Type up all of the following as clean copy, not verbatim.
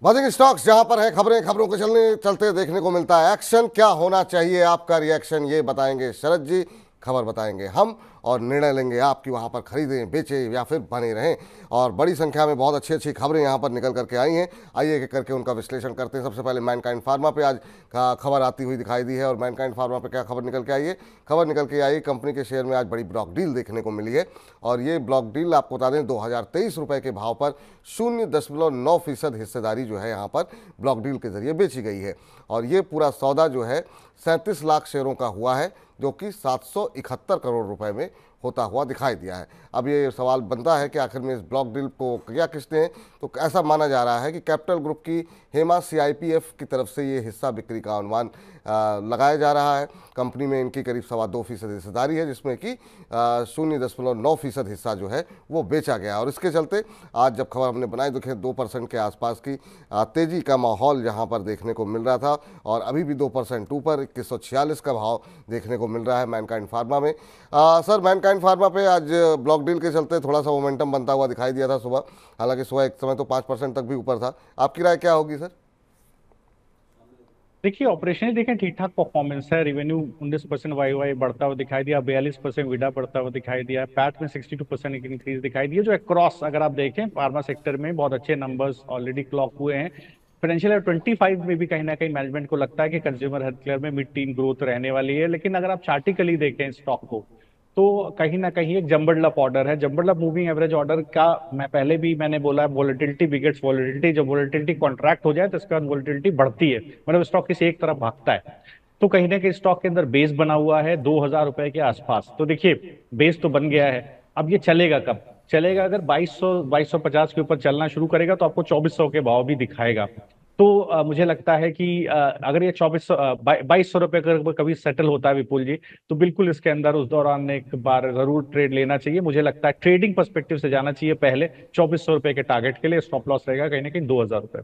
बाजिंग stocks जहां पर है खबरें, खबरों को चलते देखने को मिलता है एक्शन। क्या होना चाहिए आपका रिएक्शन, ये बताएंगे शरद जी, खबर बताएंगे हम, और निर्णय लेंगे आप कि वहां पर खरीदें, बेचें या फिर बने रहें। और बड़ी संख्या में बहुत अच्छी अच्छी खबरें यहां पर निकल करके आई हैं। आइए एक करके उनका विश्लेषण करते हैं। सबसे पहले मैनकाइंड फार्मा पे आज खबर आती हुई दिखाई दी है। और मैनकाइंड फार्मा पे क्या खबर निकल के आई है? खबर निकल के आई, कंपनी के शेयर में आज बड़ी ब्लॉक डील देखने को मिली है। और ये ब्लॉक डील आपको बता दें 2023 रुपये के भाव पर 0.9% हिस्सेदारी जो है यहाँ पर ब्लॉक डील के जरिए बेची गई है। और ये पूरा सौदा जो है 37 लाख शेयरों का हुआ है, जो कि 771 करोड़ रुपए में होता हुआ दिखाई दिया है। अब ये सवाल बनता है कि आखिर में इस ब्लॉक डील को किया किसने? तो ऐसा माना जा रहा है कि कैपिटल ग्रुप की हेमा CIPF की तरफ से ये हिस्सा बिक्री का अनुमान लगाया जा रहा है। कंपनी में इनकी करीब 2.25% हिस्सेदारी है, जिसमें कि 0.9% हिस्सा जो है वो बेचा गया। और इसके चलते आज जब खबर हमने बनाई, देखें 2% के आसपास की तेजी का माहौल यहाँ पर देखने को मिल रहा था। और अभी भी 2% ऊपर 2146 का भाव देखने को मिल रहा है मैनकाइंड फार्मा में। सर, मैनकाइंड फार्मा पे आज ब्लॉक डील के चलते थोड़ा सा मोमेंटम बनता हुआ दिखाई दिया था सुबह, हालांकि सुबह एक समय तो 5% तक भी ऊपर था। आपकी राय क्या होगी सर? देखिए, ऑपरेशन देखें, ठीक ठाक परफॉर्मेंस है। रेवेन्यू 19% वाई बढ़ता हुआ दिखाई दिया, 42% विडा बढ़ता हुआ दिखाई दिया, पैट में 62% इंक्रीज दिखाई दिया, जो क्रॉस अगर आप देखें फार्मा सेक्टर में बहुत अच्छे नंबर्स ऑलरेडी क्लॉक हुए हैं। फाइनेंशियल ईयर 25 में भी कहीं ना कहीं मैनेजमेंट को लगता है कि कंज्यूमर हेल्थ केयर में मिड टीन ग्रोथ रहने वाली है। लेकिन अगर आप चार्टिकली देखें स्टॉक को, तो कहीं ना कहीं एक जंबर्ड अप ऑर्डर है। जंबर्ड अप मूविंग एवरेज ऑर्डर का मैं पहले भी मैंने बोला है, वोलेटिलिटी बिगेट्स वोलेटिलिटी। जब वोलेटिलिटी कॉन्ट्रैक्ट हो जाए तो इसके बाद वोलेटिलिटी बढ़ती है, मतलब स्टॉक किसी एक तरफ भागता है। तो कहीं ना कहीं स्टॉक के अंदर बेस बना हुआ है 2000 रुपए के आसपास। तो देखिए, बेस तो बन गया है, अब ये चलेगा कब? चलेगा अगर 2250 के ऊपर चलना शुरू करेगा तो आपको 2400 के भाव भी दिखाएगा। तो मुझे लगता है कि अगर ये 2200 रुपये अगर कभी सेटल होता है विपुल जी, तो बिल्कुल इसके अंदर उस दौरान एक बार जरूर ट्रेड लेना चाहिए। मुझे लगता है ट्रेडिंग पर्सपेक्टिव से जाना चाहिए पहले। 2400 रुपये के टारगेट के लिए स्टॉप लॉस रहेगा कहीं ना कहीं 2000 रुपये।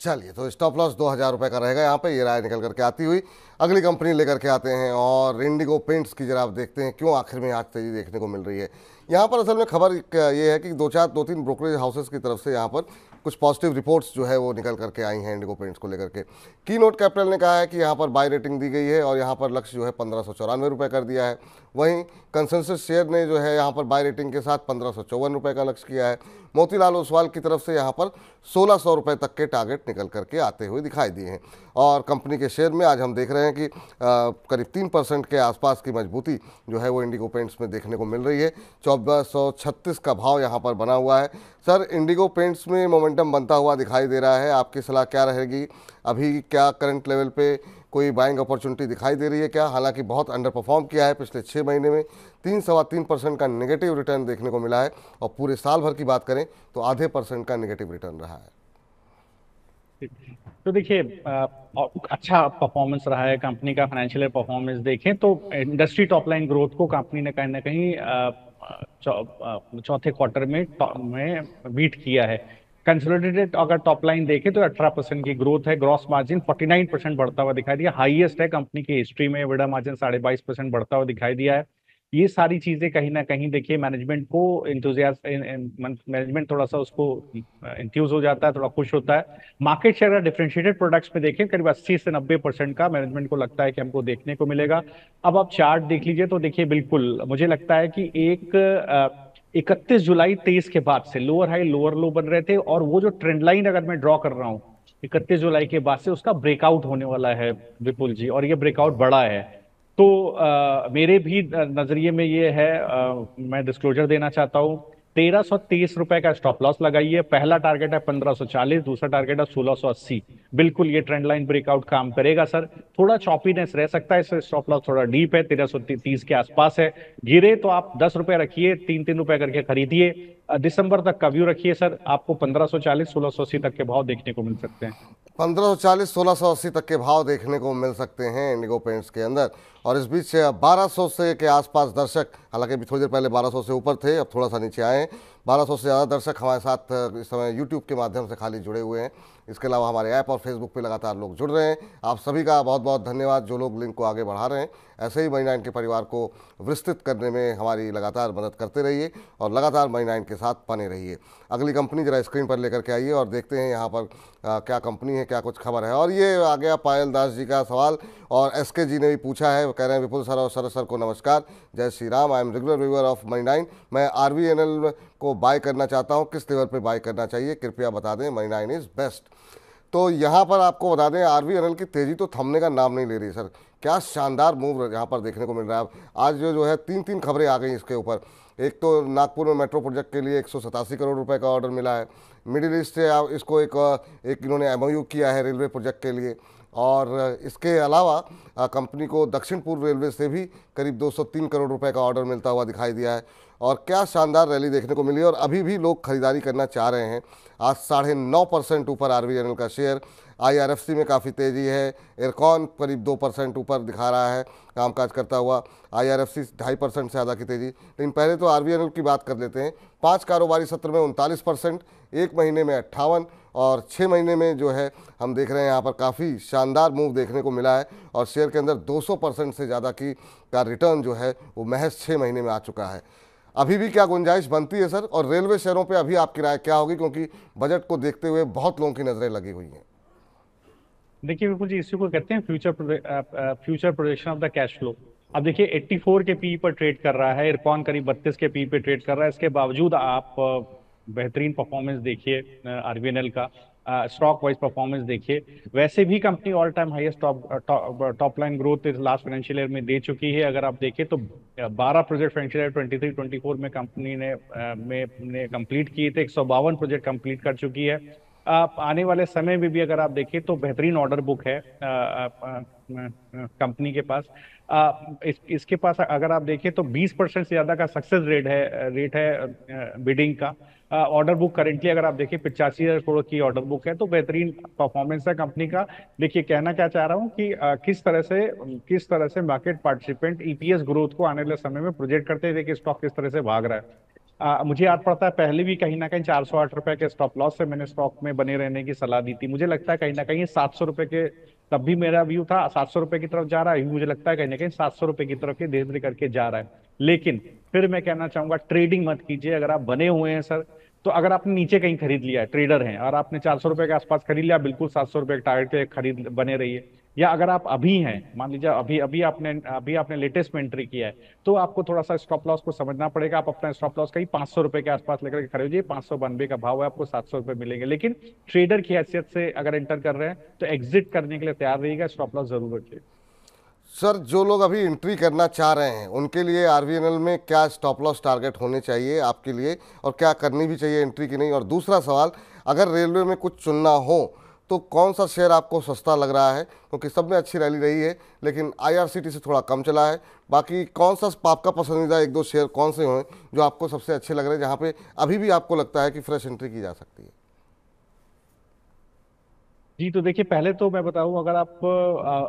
चलिए, तो स्टॉप लॉस 2000 रुपये का रहेगा यहाँ पे, ये राय निकल करके आती हुई। अगली कंपनी लेकर के आते हैं और इंडिगो पेंट्स की जरा आप देखते हैं क्यों आखिर में आज तेजी देखने को मिल रही है। यहाँ पर असल में खबर ये है कि दो तीन ब्रोकरेज हाउसेस की तरफ से यहाँ पर कुछ पॉजिटिव रिपोर्ट्स जो है वो निकल करके आई हैं इंडिगो पेंट्स को लेकर के। की नोट कैपिटल ने कहा है कि यहाँ पर बाय रेटिंग दी गई है और यहाँ पर लक्ष्य जो है 1594 कर दिया है। वहीं कंसेंसस शेयर ने जो है यहाँ पर बाय रेटिंग के साथ 1554 का लक्ष्य किया है। मोतीलाल ओसवाल की तरफ से यहाँ पर 1600 तक के टारगेट निकल करके आते हुए दिखाई दिए हैं। और कंपनी के शेयर में आज हम देख रहे हैं कि करीब 3% के आसपास की मजबूती जो है वो इंडिगो पेंट्स में देखने को मिल रही है। 1436 का भाव यहाँ पर बना हुआ है। सर, इंडिगो पेंट्स में मोमेंटम बनता हुआ दिखाई दे रहा है, आपकी सलाह क्या रहेगी? अभी क्या करंट लेवल पे कोई बाइंग अपॉर्चुनिटी दिखाई दे रही है क्या? हालांकि बहुत अंडर परफॉर्म किया है पिछले 6 महीने में, 3-3.25% का नेगेटिव रिटर्न देखने को मिला है। और पूरे साल भर की बात करें तो आधे % का नेगेटिव रिटर्न रहा है। तो देखिए, अच्छा परफॉर्मेंस रहा है कंपनी का। फाइनेंशियल परफॉर्मेंस देखें तो इंडस्ट्री टॉप लाइन ग्रोथ को कंपनी ने कहीं ना कहीं चौथे क्वार्टर में बीट किया है। कंसोलिडेटेड अगर टॉप लाइन देखें तो 18% की ग्रोथ है। ग्रॉस मार्जिन 49% बढ़ता हुआ दिखाई दिया, हाईएस्ट है कंपनी की हिस्ट्री में। EBITDA मार्जिन 22.5% बढ़ता हुआ दिखाई दिया है। ये सारी चीजें कहीं ना कहीं देखिए मैनेजमेंट को मैनेजमेंट थोड़ा सा उसको इंथ्यूज हो जाता है, थोड़ा खुश होता है। मार्केट शेयर डिफरेंशिएटेड प्रोडक्ट्स में देखें करीब 80 से 90% का मैनेजमेंट को लगता है कि हमको देखने को मिलेगा। अब आप चार्ट देख लीजिए तो देखिए, बिल्कुल मुझे लगता है कि एक 31 जुलाई 23 के बाद से लोअर हाई लोअर लो बन रहे थे, और वो जो ट्रेंड लाइन अगर मैं ड्रॉ कर रहा हूँ 31 जुलाई के बाद से, उसका ब्रेकआउट होने वाला है विपुल जी, और ये ब्रेकआउट बड़ा है। तो मेरे भी नजरिए में ये है, मैं डिस्क्लोजर देना चाहता हूँ। 1330 रुपए का स्टॉप लॉस लगाइए। पहला टारगेट है 1540, दूसरा टारगेट है 1680। बिल्कुल ये ट्रेंड लाइन ब्रेकआउट काम करेगा सर। थोड़ा चॉपीनेस रह सकता है, स्टॉप लॉस थोड़ा डीप है, 1330 के आसपास है। गिरे तो आप 10 रुपए रखिए, 3-3 रुपए करके खरीदिए। दिसंबर तक का व्यू रखिए सर, आपको 1540 1680 तक के भाव देखने को मिल सकते हैं। 1540 1680 तक के भाव देखने को मिल सकते हैं इंडिगो पेंट्स के अंदर। और इस बीच 1200 से के आसपास दर्शक, हालांकि अभी थोड़ी देर पहले 1200 से ऊपर थे, अब थोड़ा सा नीचे आए हैं। 1200 से ज़्यादा दर्शक हमारे साथ इस समय यूट्यूब के माध्यम से खाली जुड़े हुए हैं। इसके अलावा हमारे ऐप और फेसबुक पे लगातार लोग जुड़ रहे हैं। आप सभी का बहुत बहुत धन्यवाद, जो लोग लिंक को आगे बढ़ा रहे हैं। ऐसे ही मनी 9 के परिवार को विस्तृत करने में हमारी लगातार मदद करते रहिए और लगातार मनी 9 के साथ बने रहिए। अगली कंपनी जरा स्क्रीन पर लेकर के आइए और देखते हैं यहाँ पर क्या कंपनी है, क्या कुछ खबर है। और ये आ गया पायल दास जी का सवाल, और एसके जी ने भी पूछा है। वो कह रहे हैं, विपुल सर और सरस सर को नमस्कार, जय Shri Ram. I am regular viewer of money 9। मैं RVNL को बाय करना चाहता हूँ, किस लेवल पे बाय करना चाहिए, कृपया बता दें। Money 9 is best. तो यहाँ पर आपको बता दें, RVNL की तेज़ी तो थमने का नाम नहीं ले रही सर। क्या शानदार मूव यहाँ पर देखने को मिल रहा है। आज जो है तीन खबरें आ गई इसके ऊपर। एक तो नागपुर में मेट्रो प्रोजेक्ट के लिए 187 करोड़ रुपए का ऑर्डर मिला है। मिडिल ईस्ट से इसको एक इन्होंने MOU किया है रेलवे प्रोजेक्ट के लिए। और इसके अलावा कंपनी को दक्षिण पूर्व रेलवे से भी करीब 203 करोड़ रुपए का ऑर्डर मिलता हुआ दिखाई दिया है। और क्या शानदार रैली देखने को मिली, और अभी भी लोग खरीदारी करना चाह रहे हैं। आज 9.5% ऊपर RVNL का शेयर। IRFC में काफ़ी तेज़ी है। इरकॉन करीब 2% ऊपर दिखा रहा है कामकाज करता हुआ। IRFC 2.5% से ज़्यादा की तेज़ी। लेकिन पहले तो RVNL की बात कर लेते हैं। 5 कारोबारी सत्र में 39%, 1 महीने में 58, और 6 महीने में जो है हम देख रहे हैं यहाँ पर काफ़ी शानदार मूव देखने को मिला है। और शेयर के अंदर 200% से ज़्यादा का रिटर्न जो है वो महज 6 महीने में आ चुका है। अभी भी क्या गुंजाइश बनती है सर? और रेलवे शेयरों पे अभी आपकी राय क्या होगी, क्योंकि बजट को देखते हुए बहुत लोगों की नज़रें लगी हुई हैं। देखिए विपुल जी, इसी को कहते हैं future projection of the cash flow. अब देखिए 84 के पी पर ट्रेड कर रहा है, इरकॉन करीब 32 के पी पे ट्रेड कर रहा है। इसके बावजूद आप बेहतरीन परफॉर्मेंस देखिए RVNL का, स्टॉक वाइज परफॉर्मेंस देखिए। वैसे भी company all time highest top line growth इस लास्ट फाइनेंशियल ईयर में दे चुकी है। अगर आप देखें तो 12 प्रोजेक्ट फाइनेंशियल ईयर 23-24 में कंपनी ने कंप्लीट किए थे। 152 प्रोजेक्ट कंप्लीट कर चुकी है। आप आने वाले समय में भी अगर आप देखें तो बेहतरीन ऑर्डर बुक है कंपनी के पास। इसके पास अगर आप देखें तो 20% से ज्यादा का सक्सेस रेट है बिडिंग का। ऑर्डर बुक करेंटली अगर आप देखें 85,000 करोड़ की ऑर्डर बुक है, तो बेहतरीन परफॉर्मेंस है कंपनी का। देखिए कहना क्या चाह रहा हूँ कि किस तरह से मार्केट पार्टिसिपेंट EPS ग्रोथ को आने वाले समय में प्रोजेक्ट करते थे कि स्टॉक किस तरह से भाग रहा है। मुझे याद पड़ता है पहले भी कहीं ना कहीं 408 रुपए के स्टॉप लॉस से मैंने स्टॉक में बने रहने की सलाह दी थी। मुझे लगता है कहीं ना कहीं 700 रुपए के, तब भी मेरा व्यू था 700 रुपए की तरफ जा रहा है। मुझे लगता है कहीं ना कहीं 700 रुपए की तरफ धीरे धीरे करके जा रहा है। लेकिन फिर मैं कहना चाहूंगा, ट्रेडिंग मत कीजिए। अगर आप बने हुए हैं सर, तो अगर आपने नीचे कहीं खरीद लिया है, ट्रेडर हैं और आपने 400 रुपए के आसपास खरीद लिया, बिल्कुल 700 रुपए के टारगेट पे खरीद बने रहिए। या अगर आप अभी हैं, मान लीजिए अभी आपने लेटेस्ट में एंट्री किया है, तो आपको थोड़ा सा स्टॉप लॉस को समझना पड़ेगा। आप अपना स्टॉप लॉस कहीं 500 रुपए के आसपास लेकर के खड़े हो जाइए। 592 का भाव है, आपको 700 रुपए मिलेंगे। लेकिन ट्रेडर की हैसियत से अगर एंटर कर रहे हैं तो एग्जिट करने के लिए तैयार रहिएगा, स्टॉप लॉस जरूर रखिए। सर, जो लोग अभी एंट्री करना चाह रहे हैं उनके लिए RVNL में क्या स्टॉप लॉस टारगेट होने चाहिए आपके लिए, और क्या करनी भी चाहिए एंट्री की नहीं? और दूसरा सवाल, अगर रेलवे में कुछ चुनना हो तो कौन सा शेयर आपको सस्ता लग रहा है? क्योंकि सब में अच्छी रैली रही है, लेकिन IRCT से थोड़ा कम चला है। बाकी कौन सा आपका पसंदीदा 1-2 शेयर कौन से हैं जो आपको सबसे अच्छे लग रहे हैं, जहाँ पे अभी भी आपको लगता है कि फ्रेश एंट्री की जा सकती है? जी तो देखिए, पहले तो मैं बताऊं, अगर आप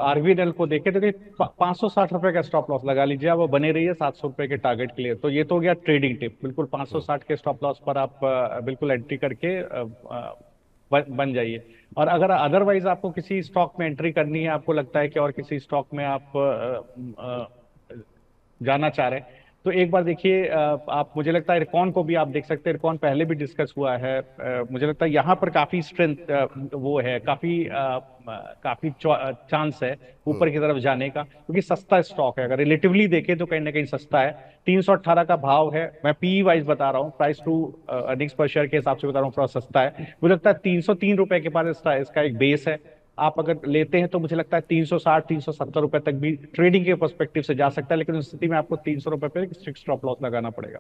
RVNL को देखें तो 560 रुपए का स्टॉप लॉस लगा लीजिए। अब वो बने रही है 700 रुपए के टारगेट के लिए। तो ये तो हो गया ट्रेडिंग टिप। बिल्कुल 560 के स्टॉप लॉस पर आप बिल्कुल एंट्री करके बन जाइए। और अगर अदरवाइज आपको किसी स्टॉक में एंट्री करनी है, आपको लगता है कि और किसी स्टॉक में आप जाना चाह रहे हैं, तो एक बार देखिए, आप, मुझे लगता है इरकॉन को भी आप देख सकते हैं। इरकॉन पहले भी डिस्कस हुआ है। मुझे लगता है यहाँ पर काफी स्ट्रेंथ वो है, काफी चांस है ऊपर की तरफ जाने का, क्योंकि सस्ता स्टॉक है। अगर रिलेटिवली देखें तो कहीं ना कहीं सस्ता है। 318 का भाव है। मैं PE वाइज बता रहा हूँ, प्राइस टू अर्निंग्स पर शेयर के हिसाब से बता रहा हूँ, थोड़ा सस्ता है। मुझे लगता है 303 रुपए के पास इसका एक बेस है। आप अगर लेते हैं तो मुझे लगता है 360-370 रुपए तक भी ट्रेडिंग के पर्सपेक्टिव से जा सकता है। लेकिन उस स्थिति में आपको 300 रुपए पे स्ट्रिक्ट स्टॉप लॉस लगाना पड़ेगा।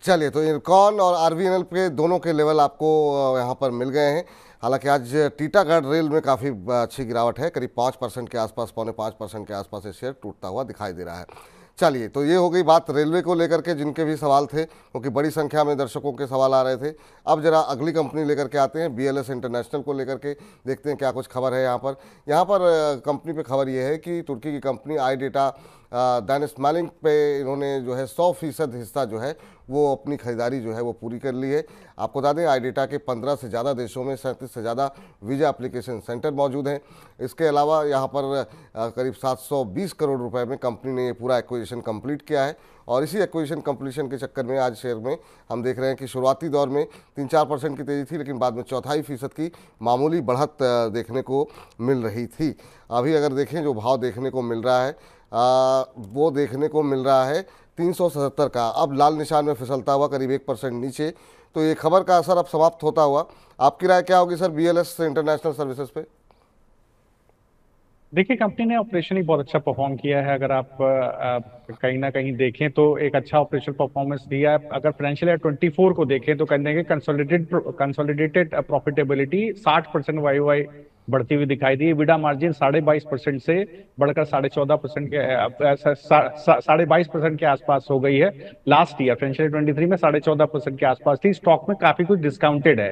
चलिए, तो इरकॉन और RVNL पे दोनों के लेवल आपको यहाँ पर मिल गए हैं। हालांकि आज टीटागढ़ रेल में काफ़ी अच्छी गिरावट है, करीब 5% के आसपास, 4.5% के आसपास ये शेयर टूटता हुआ दिखाई दे रहा है। चलिए, तो ये हो गई बात रेलवे को लेकर के जिनके भी सवाल थे, क्योंकि बड़ी संख्या में दर्शकों के सवाल आ रहे थे। अब जरा अगली कंपनी लेकर के आते हैं, बीएलएस इंटरनेशनल को लेकर के देखते हैं क्या कुछ खबर है। यहाँ पर कंपनी पे खबर ये है कि तुर्की की कंपनी आई डेटा दानिश पे इन्होंने जो है 100% हिस्सा जो है वो अपनी खरीदारी जो है वो पूरी कर ली है। आपको बता दें, आई डेटा के 15 से ज़्यादा देशों में 37 से ज़्यादा वीज़ा एप्लीकेशन सेंटर मौजूद हैं। इसके अलावा यहाँ पर करीब 720 करोड़ रुपए में कंपनी ने ये पूरा एक्विजिशन कंप्लीट किया है। और इसी एक्विजिशन कंप्लीशन के चक्कर में आज शेयर में हम देख रहे हैं कि शुरुआती दौर में 3-4% की तेज़ी थी, लेकिन बाद में 0.25% की मामूली बढ़त देखने को मिल रही थी। अभी अगर देखें जो भाव देखने को मिल रहा है वो देखने को मिल रहा है 377 का, अब लाल निशान में फिसलता हुआ करीब 1% नीचे। तो ये खबर का असर अब समाप्त होता हुआ, आपकी राय क्या होगी सर बीएलएस इंटरनेशनल सर्विसेज पे? देखिए, कंपनी ने ऑपरेशन ही बहुत अच्छा परफॉर्म किया है। अगर आप कहीं ना कहीं देखें तो एक अच्छा ऑपरेशन परफॉर्मेंस दिया है। अगर फाइनेंशियल ईयर 24 को देखें तो कहने के कंसोलिडेटेड प्रॉफिटेबिलिटी 60% वाई बढ़ती हुई दिखाई दी। EBITDA मार्जिन 22.5% से बढ़कर 14.5% के 22.5% के आसपास हो गई है। लास्ट ईयर फाइनेंशियल 23 में 14.5% के आसपास थी। स्टॉक में काफी कुछ डिस्काउंटेड है।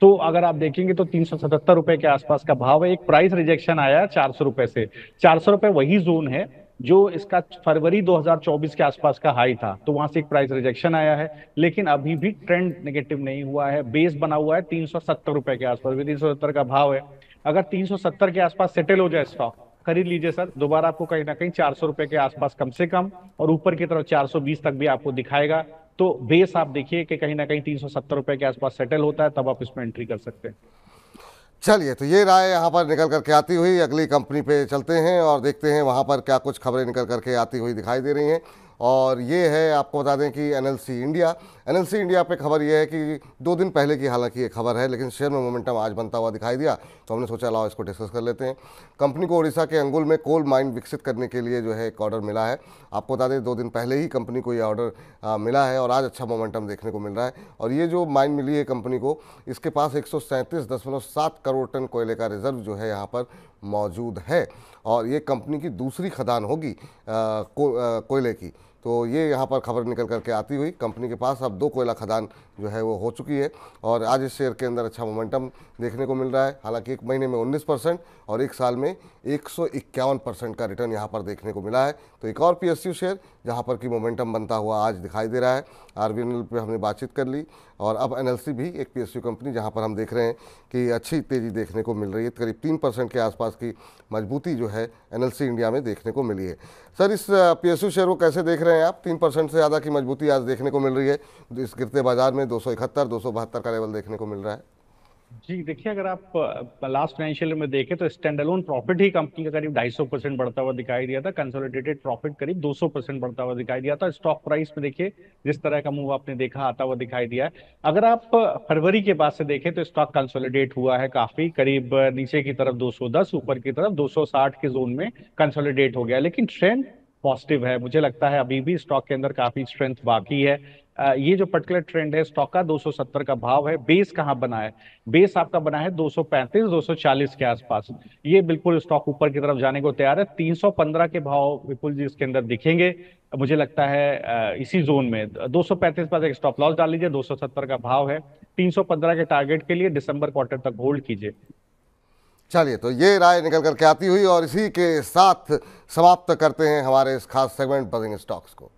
तो अगर आप देखेंगे तो 377 रुपए के आसपास का भाव है। एक प्राइस रिजेक्शन आया 400 रुपए से। 400 रुपए वही जोन है जो इसका फरवरी 2024 के आसपास का हाई था, तो वहां से एक प्राइस रिजेक्शन आया है। लेकिन अभी भी ट्रेंड नेगेटिव नहीं हुआ है। बेस बना हुआ है 370 रुपए के आसपास, 370 का भाव है। अगर 370 के आसपास सेटल हो जाए स्टॉक, खरीद लीजिए सर। दोबारा आपको कहीं ना कहीं 400 रुपए के आसपास कम से कम, और ऊपर की तरफ 420 तक भी आपको दिखाएगा। तो बेस आप देखिए कि कहीं ना कहीं 370 रुपए के आसपास सेटल होता है, तब आप इसमें एंट्री कर सकते हैं। चलिए, तो ये राय यहाँ पर निकल करके आती हुई, अगली कंपनी पे चलते हैं और देखते हैं वहाँ पर क्या कुछ खबरें निकल करके आती हुई दिखाई दे रही हैं। और ये है, आपको बता दें कि एनएलसी इंडिया पे खबर ये है कि 2 दिन पहले की हालांकि ये खबर है, लेकिन शेयर में मोमेंटम आज बनता हुआ दिखाई दिया, तो हमने सोचा लाओ इसको डिस्कस कर लेते हैं। कंपनी को उड़ीसा के अंगुल में कोल माइन विकसित करने के लिए जो है एक ऑर्डर मिला है। आपको बता दें 2 दिन पहले ही कंपनी को ये ऑर्डर मिला है और आज अच्छा मोमेंटम देखने को मिल रहा है। और ये जो माइन मिली है कंपनी को, इसके पास 137.7 करोड़ टन कोयले का रिजर्व जो है यहाँ पर मौजूद है। और ये कंपनी की दूसरी खदान होगी कोयले की। तो ये यहाँ पर खबर निकल करके आती हुई, कंपनी के पास अब 2 कोयला खदान जो है वो हो चुकी है। और आज इस शेयर के अंदर अच्छा मोमेंटम देखने को मिल रहा है। हालांकि 1 महीने में 19% और 1 साल में 151% का रिटर्न यहाँ पर देखने को मिला है। तो एक और PSU शेयर जहाँ पर कि मोमेंटम बनता हुआ आज दिखाई दे रहा है। RVNL पे हमने बातचीत कर ली, और अब NLC भी एक PSU कंपनी जहाँ पर हम देख रहे हैं कि अच्छी तेज़ी देखने को मिल रही है। करीब 3% के आसपास की मजबूती जो है NLC इंडिया में देखने को मिली है। सर, इस PSU शेयर को कैसे देख रहे हैं आप? 3% से ज़्यादा की मजबूती आज देखने को मिल रही है। इस गिरते बाजार में 271, 272 का लेवल देखने को मिल रहा है। जी देखिए, अगर आप लास्ट फाइनेंशियल में देखें तो स्टैंडअलोन प्रॉफिट ही कंपनी का करीब 250% बढ़ता हुआ दिखाई दिया था। कंसोलिडेटेड प्रॉफिट करीब 200% बढ़ता हुआ दिखाई दिया था। स्टॉक प्राइस में देखिए जिस तरह का मूव आपने देखा आता हुआ दिखाई दिया है। अगर आप फरवरी के बाद से देखें तो स्टॉक कंसोलिडेट हुआ है काफी, करीब नीचे की तरफ 210, ऊपर की तरफ 260 के जोन में कंसोलिडेट हो गया। लेकिन ट्रेंड पॉजिटिव है। मुझे लगता है अभी भी स्टॉक के अंदर काफी स्ट्रेंथ बाकी है। ये जो पर्टिकुलर ट्रेंड है स्टॉक का, 270 का भाव है। बेस कहाँ बना है? बेस आपका बना है 235 240 के आसपास। ये बिल्कुल स्टॉक ऊपर की तरफ जाने को तैयार है। 315 के भाव विपुल जी इसके अंदर दिखेंगे मुझे लगता है। इसी जोन में 235 पर एक स्टॉप लॉस डाल लीजिए। 270 का भाव है। 315 के टारगेट के लिए दिसंबर क्वार्टर तक होल्ड कीजिए। चलिए, तो ये राय निकल करके आती हुई, और इसी के साथ समाप्त करते हैं हमारे इस खास सेगमेंट बजिंग स्टॉक्स को।